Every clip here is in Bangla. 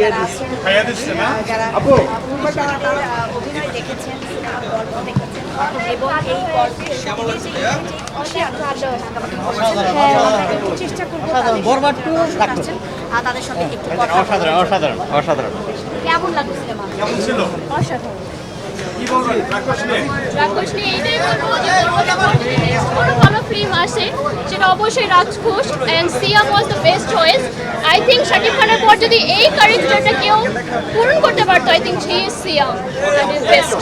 যারা আছেন, যারা অভিনয় দেখেছেন, সিনেমার গল্প দেখেছেন এবং এই গল্পের সঙ্গে যে চেষ্টা করবো তাদের সঙ্গে একটু কথা অসাধারণ। কেমন লাগলো সিনেমা? অসাধারণ। রাক্ষস নিয়ে এইটাই বলবো যে কোনো ভালো ফিল্ম আসে সেটা অবশ্যই রাক্ষস and Siam was the best choice. I think Shakib খানের পর যদি এই ক্যারেক্টারটা কেউ পূরণ করতে পারতো, I think he is Siam and is best.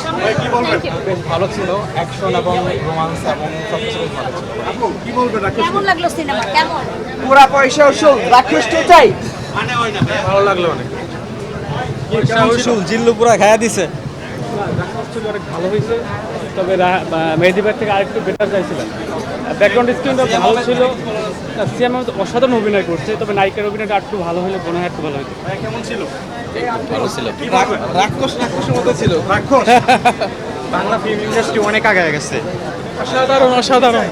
বেশ ভালো ছিল, অ্যাকশন এবং রোমান্স এবং সবকিছু ভালো ছিল। কেমন লাগলো সিনেমা? কেমন? পুরা পয়সা উসুল, রাক্ষসকে চাই। ভালো লাগলো অনেক। জিল্লু পুরা খায়া দিছে। অনেক ভালো হয়েছে, তবে মেহেদী ভাই থেকে আরেকটু বেটার চাইছিলাম। ব্যাকগ্রাউন্ড স্ক্রিনটা ভালো ছিল, সিয়াম অসাধারণ অভিনয় করছে, তবে নায়িকার অভিনয়টা একটু ভালো হলে মনে হয় একটু ভালো হতো। কেমন ছিল? ভালো ছিল। রাক্ষসের মতো ছিল। রাক্ষস বাংলা ফিল্ম ইন্ডাস্ট্রি অনেক আগে গেছে। অসাধারণ অসাধারণ।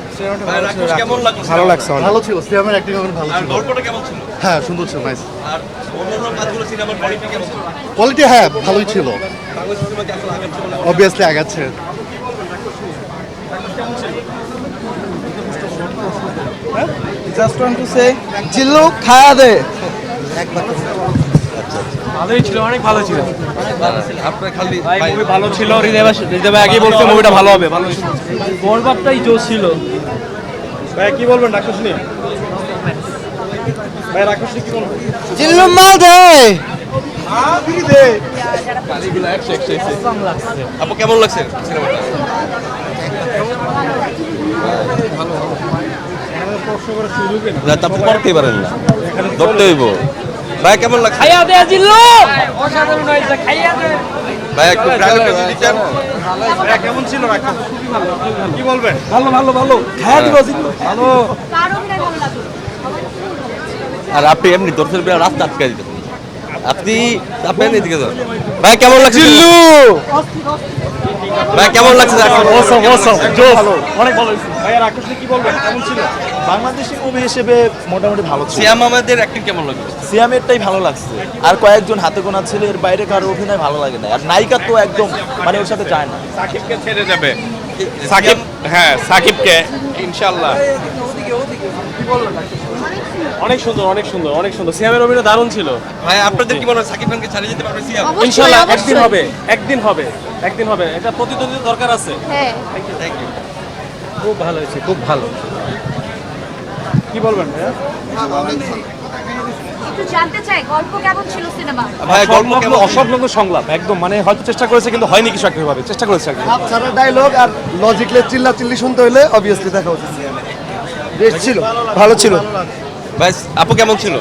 কেমন লাগলো? ভালো লাগছে, ভালো ছিল, সিনেমার অ্যাক্টিং অনেক ভালো ছিল। গল্পটা কেমন ছিল? হ্যাঁ, সুন্দর ছিল, নাইস। আর অন্যান্য কাজগুলো সিনেমার কোয়ালিটি কেমন ছিল? কোয়ালিটি হ্যাঁ ভালোই ছিল, বাংলা সিনেমা কি আসলে আগাচ্ছে বলে অবভিয়াসলি আগাচ্ছে। জাস্ট ওয়ান্ট টু সে জিল্লু খায়া দে। ভালোই ছিল, অনেক ভালো ছিল। আপনার খালি মুভি ভালো ছিল, হৃদয় ভাই আগেই বলছে মুভিটা ভালো হবে। ভালো ছিল, বরবাদটাই জোশ ছিল। ভাই কি বলবেন রাক্ষস নিয়ে? ভাই রাক্ষস নিয়ে কি বলবেন? জিল্লু মাল দে। আপু কেমন লাগছে সিনেমাটা? না তা করতেই পারেন না, ধরতে হইব। ভাই কেমন লাগছে? খাইয়া দে জিল্লু, অসাধারণ হয়েছে, খাইয়া দে। ভাই একটু ডায়লগটা যদি চান। ভাই কেমন ছিল রাক্ষস? কি বলবেন? ভালো ভালো ভালো খায়া দিব জিল্লু। ভালো। কার অভিনয় ভালো লাগলো? আর আপনি এমনি দর্শকের বিনা রাস্তা আটকে দিতেন। আপনি এদিকে যান। ভাই কেমন লাগছে? জিল্লু ভাই কেমন লাগছে? অনেক ভালো হয়েছে। ভাই রাক্ষস নিয়ে কি বলবেন? কেমন ছিল? বাংলাদেশি মুভি হিসেবে মোটামুটি ভালো ছিল। সিয়াম আহমেদের অ্যাক্টিং কেমন লাগলো? সিয়ামেরটাই ভালো লাগছে, আর কয়েকজন হাতে গোনা ছিল, এর বাইরে কারো অভিনয় ভালো লাগে না। আর নায়িকা তো একদম মানে ওর সাথে যায় না। সাকিবকে ছেড়ে যাবে। সাকিব, হ্যাঁ সাকিবকে ইনশাআল্লাহ। অনেক সুন্দর, অনেক সুন্দর, অনেক সুন্দর। সিয়ামের অভিনয় দারুণ ছিল। ভাই আপনাদের কি মনে হয় সাকিব খানকে ছাড়িয়ে যেতে পারবে সিয়াম? ইনশাআল্লাহ একদিন হবে, একদিন হবে, একদিন হবে। এটা প্রতিদ্বন্দ্বিতা দরকার আছে। হ্যাঁ, থ্যাংক ইউ। খুব ভালো হয়েছে, খুব ভালো। কি বলবেন ভাইয়া? একটু জানতে চাই গল্প কেমন ছিল সিনেমা? ভাই গল্প কেমন? অসংলগ্ন সংলাপ একদম, মানে হয়তো চেষ্টা করেছে কিন্তু হয়নি কিছু একটা ভাবে, চেষ্টা করেছে আর কি। সারা ডায়লগ আর লজিকলে চিল্লাচিল্লি শুনতে হলে অবভিয়াসলি দেখা উচিত। বেশ ছিল, ভালো ছিল। ভাই আপু কেমন ছিল?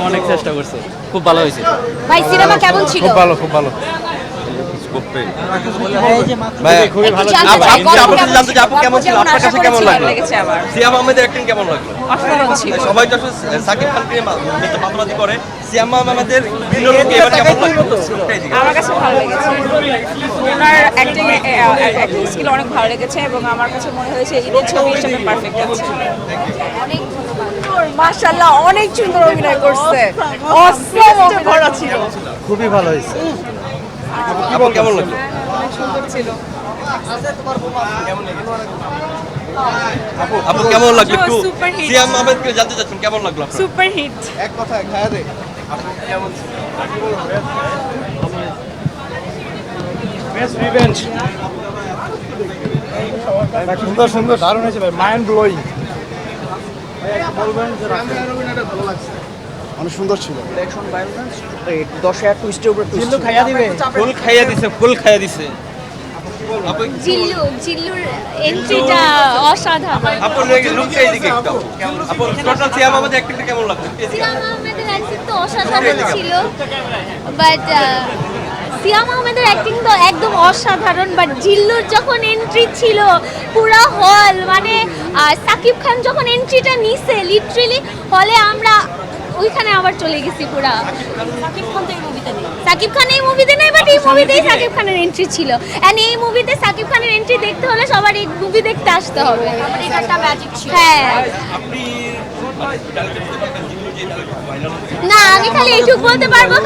অনেক চেষ্টা করছে, খুব ভালো হয়েছে। ভাই সিনেমা কেমন ছিল? খুব ভালো, খুব ভালো। ভাই খুবই ভালো ছিল। জানতে চাই, আপু গল্প জানতে চাই আপু কেমন ছিল? আপনার কাছে কেমন লাগলো? আমার সিয়াম আহমেদের অ্যাক্টিং কেমন লাগলো? অসাধারণ ছিল। সবাই তো আসলে সাকিব খানকে মাতামাতি করে, সিয়াম আহমেদের ভিন্ন রূপে এবার কেমন লাগলো? আমার কাছে ভালো লেগেছে, ওনার অ্যাক্টিং স্কিল অনেক ভালো লেগেছে এবং আমার কাছে মনে হয়েছে ঈদের ছবি হিসেবে পারফেক্ট আছে। অনেক ধন্যবাদ। মাশাআল্লাহ অনেক সুন্দর অভিনয় করছে, অসম ভরা ছিল। খুবই ভালো হয়েছে। আপু কেমন লাগলো? আপু কেমন লাগলো? একটু Super hit. সিয়াম আহমেদকে জানতে চাচ্ছেন কেমন লাগলো আপনার? Super hit. এক কথায় খায়া দে। Best revenge. সুন্দর সুন্দর দারুণ হয়েছে ভাই, মাইন্ড ব্লোয়িং। অনেক সুন্দর ছিল। অ্যাকশন ভায়োলেন্স 10 টুইস্টের উপর টুইস্ট। জিল্লু খাইয়া দিবে, ফুল খাইয়া দিছে, ফুল খাইয়া দিছে। জিল্লুর এন্ট্রিটা অসাধারণ। আপু লুকটা এইদিকে একটু। আপু টোটাল সিয়াম আহমেদের অ্যাক্টিংটা কেমন লাগলো? সিয়াম আহমেদের অ্যাক্টিং তো অসাধারণ ছিল, বাট সিয়াম আহমেদের অ্যাক্টিং তো একদম অসাধারণ। বাট জিল্লুর যখন এন্ট্রি ছিল পুরো হল, মানে সাকিব খান যখন এন্ট্রিটা নিছে লিটারেলি হলে আমরা ওইখানে আবার চলে গেছি পুরা। সাকিব খান এই মুভিতে নেই, বাট এই মুভিতেই সাকিব খানের এন্ট্রি ছিল। এন্ড এই মুভিতে সাকিব খানের এন্ট্রি দেখতে হলে সবার এই মুভি দেখতে আসতে হবে। এটা একটা ম্যাজিক ছিল। হ্যাঁ, আপনি না আমি খালি এইটুকু বলতে পারবো